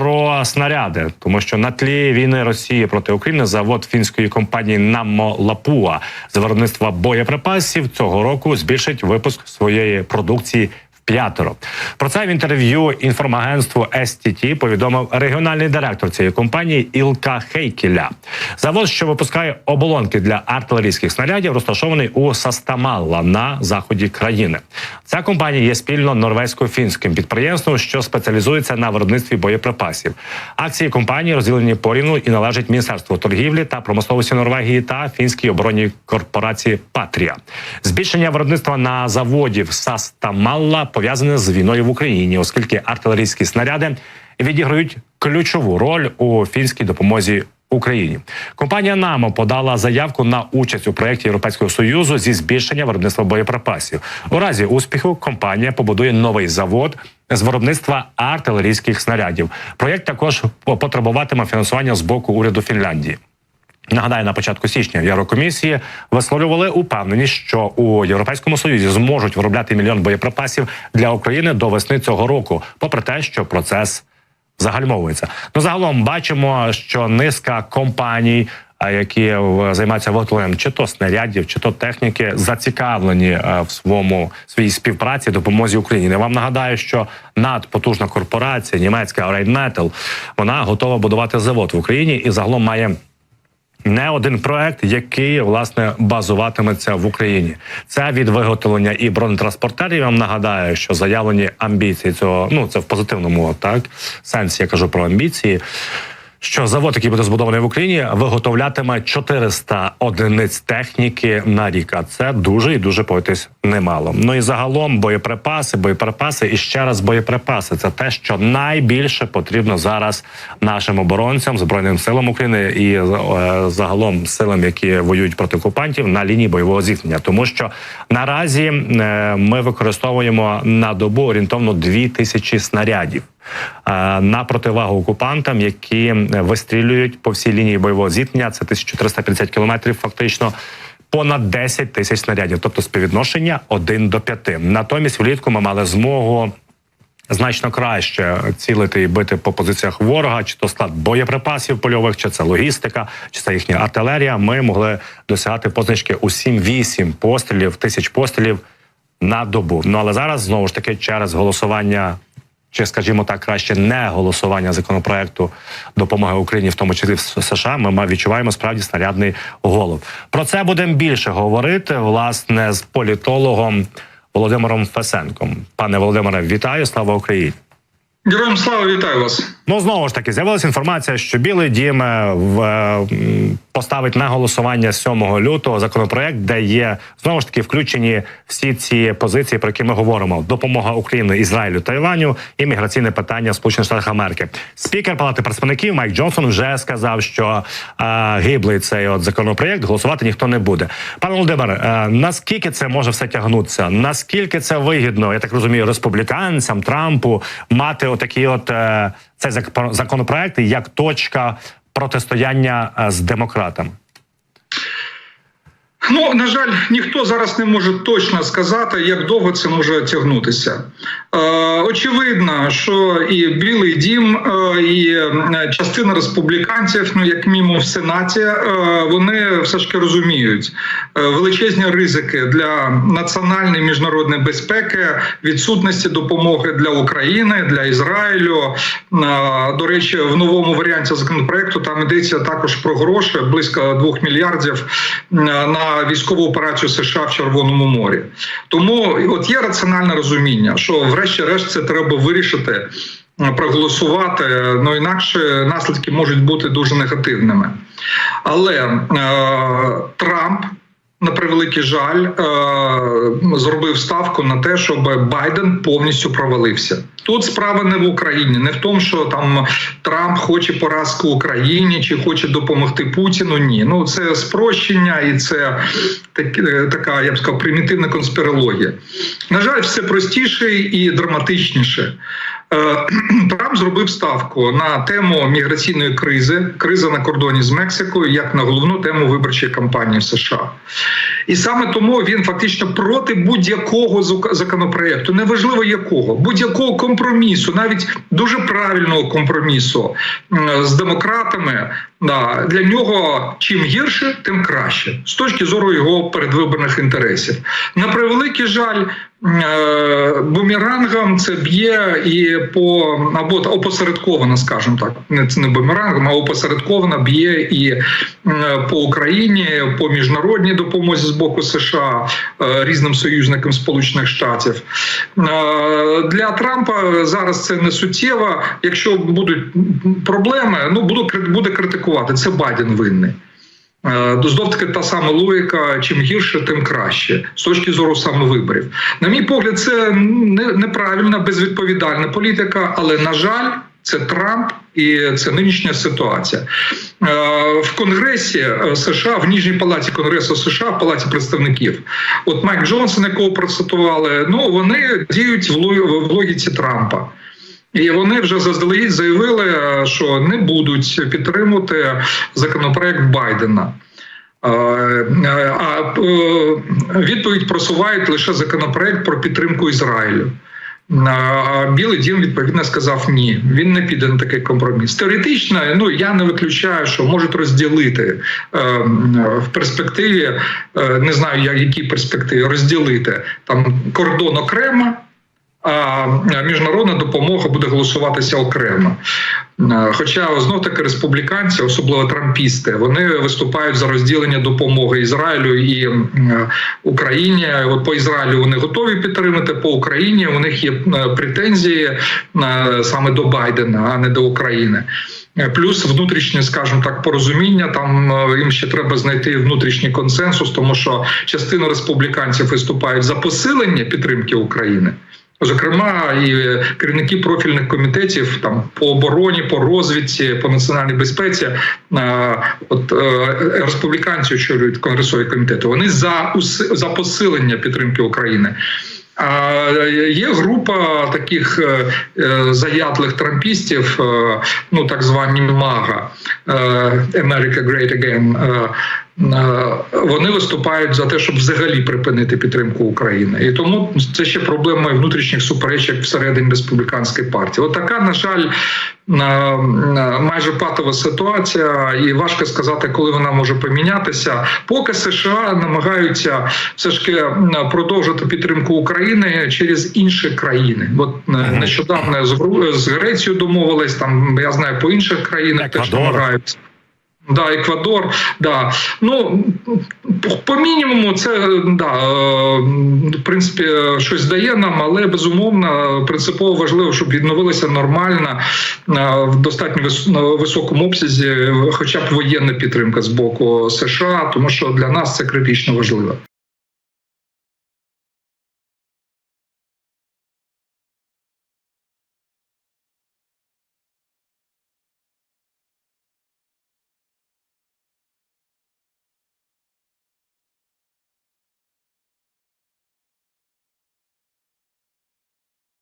про снаряди, тому що на тлі війни Росії проти України завод фінської компанії Наммо Лапуа з виробництва боєприпасів цього року збільшить випуск своєї продукції вп'ятеро. Про це в інтерв'ю інформагентству STT повідомив регіональний директор цієї компанії Ілка Хейкіля. Завод, що випускає оболонки для артилерійських снарядів, розташований у Састамалла на заході країни. Ця компанія є спільно норвезько-фінським підприємством, що спеціалізується на виробництві боєприпасів. Акції компанії розділені порівну і належать Міністерству торгівлі та промисловості Норвегії та фінській оборонній корпорації Патрія. Збільшення виробництва на заводі в Састамалла пов'язане з війною в Україні, оскільки артилерійські снаряди відіграють ключову роль у фінській допомозі Україні. Компанія Наммо подала заявку на участь у проєкті Європейського Союзу зі збільшення виробництва боєприпасів. У разі успіху компанія побудує новий завод з виробництва артилерійських снарядів. Проєкт також потребуватиме фінансування з боку уряду Фінляндії. Нагадаю, на початку січня в Єврокомісії висловлювали упевненість, що у Європейському Союзі зможуть виробляти 1 мільйон боєприпасів для України до весни цього року, попри те, що процес загальмовується. Загалом бачимо, що низка компаній, які займаються виготовленням чи то снарядів, чи то техніки, зацікавлені в своїй співпраці, допомозі Україні. Я вам нагадаю, що надпотужна корпорація німецька Rheinmetall, вона готова будувати завод в Україні і загалом має не один проект, який, власне, базуватиметься в Україні. Це від виготовлення і бронетранспортерів. Я вам нагадаю, що заявлені амбіції цього, це в позитивному сенсі, я кажу про амбіції, що завод, який буде збудований в Україні, виготовлятиме 400 одиниць техніки на рік. А це дуже і дуже, погодьтесь, немало. І загалом боєприпаси і ще раз боєприпаси. Це те, що найбільше потрібно зараз нашим оборонцям, Збройним силам України і загалом силам, які воюють проти окупантів на лінії бойового зіткнення. Тому що наразі ми використовуємо на добу орієнтовно 2000 снарядів на противагу окупантам, які вистрілюють по всій лінії бойового зіткнення, це 1350 кілометрів фактично, понад 10 тисяч снарядів, тобто співвідношення 1 до 5. Натомість влітку ми мали змогу значно краще цілити і бити по позиціях ворога, чи то склад боєприпасів польових, чи це логістика, чи це їхня артилерія. Ми могли досягати позначки у 7-8 пострілів, тисяч пострілів на добу. Але зараз, знову ж таки, через голосування, чи, скажімо так, краще не голосування законопроекту допомоги Україні, в тому числі в США, ми відчуваємо справді снарядний голод. Про це будемо більше говорити, власне, з політологом Володимиром Фесенком. Пане Володимире, вітаю, слава Україні! Героям слава, вітаю вас! Знову ж таки, з'явилася інформація, що Білий дім поставить на голосування 7 лютого законопроект, де є, знову ж таки, включені всі ці позиції, про які ми говоримо. Допомога Україні, Ізраїлю, Тайваню і міграційне питання в Сполучених Штатах Америки. Спікер Палати представників Майк Джонсон вже сказав, що гиблий цей законопроект, голосувати ніхто не буде. Пане Володимире, наскільки це може все тягнутися? Наскільки це вигідно, я так розумію, республіканцям, Трампу, мати отакий цей законопроект як точка протистояння з демократами? На жаль, ніхто зараз не може точно сказати, як довго це може тягнутися. Очевидно, що і Білий дім, і частина республіканців, як мінімум в Сенаті, вони все ж таки розуміють величезні ризики для національної міжнародної безпеки, відсутності допомоги для України, для Ізраїлю. До речі, в новому варіанті законопроекту там йдеться також про гроші, близько 2 мільярдів на військову операцію США в Червоному морі. Тому є раціональне розуміння, що врешті-решт це треба вирішити, проголосувати, інакше наслідки можуть бути дуже негативними. Але Трамп, на превеликий жаль, зробив ставку на те, щоб Байден повністю провалився. Тут справа не в Україні, не в тому, що там Трамп хоче поразки Україні чи хоче допомогти Путіну. Ні, це спрощення і це така, я б сказав, примітивна конспірологія. На жаль, все простіше і драматичніше. Трамп зробив ставку на тему міграційної кризи на кордоні з Мексикою, як на головну тему виборчої кампанії в США. І саме тому він фактично проти будь-якого законопроекту, неважливо якого, будь-якого компромісу, навіть дуже правильного компромісу з демократами. Для нього чим гірше, тим краще, з точки зору його передвиборних інтересів. На превеликий жаль, бумерангом це б'є і або опосередковано, скажімо так, не бумерангом, а опосередковано б'є і по Україні, по міжнародній допомозі з боку США, різним союзникам Сполучених Штатів. Для Трампа зараз це не суттєво. Якщо будуть проблеми, буде критикувати. Це Байден винний. Знов-таки та сама логіка, чим гірше, тим краще, з точки зору саме виборів. На мій погляд, це неправильна, безвідповідальна політика, але, на жаль, це Трамп і це нинішня ситуація. В Конгресі США, в Нижній палаті Конгресу США, в Палаті представників, от Майк Джонсон, якого процитували, вони діють в логіці Трампа. І вони вже заздалегідь заявили, що не будуть підтримувати законопроект Байдена. А відповідь просувають лише законопроект про підтримку Ізраїлю. Білий дім, відповідно, сказав ні, він не піде на такий компроміс. Теоретично, я не виключаю, що можуть розділити в перспективі, не знаю, якій перспективі, розділити там кордон окремо, а міжнародна допомога буде голосуватися окремо. Хоча, знов-таки, республіканці, особливо трампісти, вони виступають за розділення допомоги Ізраїлю і Україні. От по Ізраїлю вони готові підтримати, по Україні у них є претензії саме до Байдена, а не до України. Плюс внутрішнє, скажімо так, порозуміння, там їм ще треба знайти внутрішній консенсус, тому що частина республіканців виступають за посилення підтримки України. Зокрема, і керівники профільних комітетів там по обороні, по розвідці, по національній безпеці, республіканці очолюють конгресові комітети. Вони за посилення підтримки України. А є група таких заядлих трампістів, так звані МАГА, America Great Again, вони виступають за те, щоб взагалі припинити підтримку України. І тому це ще проблема внутрішніх суперечок всередині республіканської партії. От така, на жаль, майже патова ситуація, і важко сказати, коли вона може помінятися. Поки США намагаються все ж таки продовжити підтримку України через інші країни. От нещодавно з Грецією домовились, там, я знаю, по інших країнах теж намагаються. Еквадор, по мінімуму це, в принципі, щось дає нам, але, безумовно, принципово важливо, щоб відновилася нормальна, в достатньо високому обсязі, хоча б воєнна підтримка з боку США, тому що для нас це критично важливо.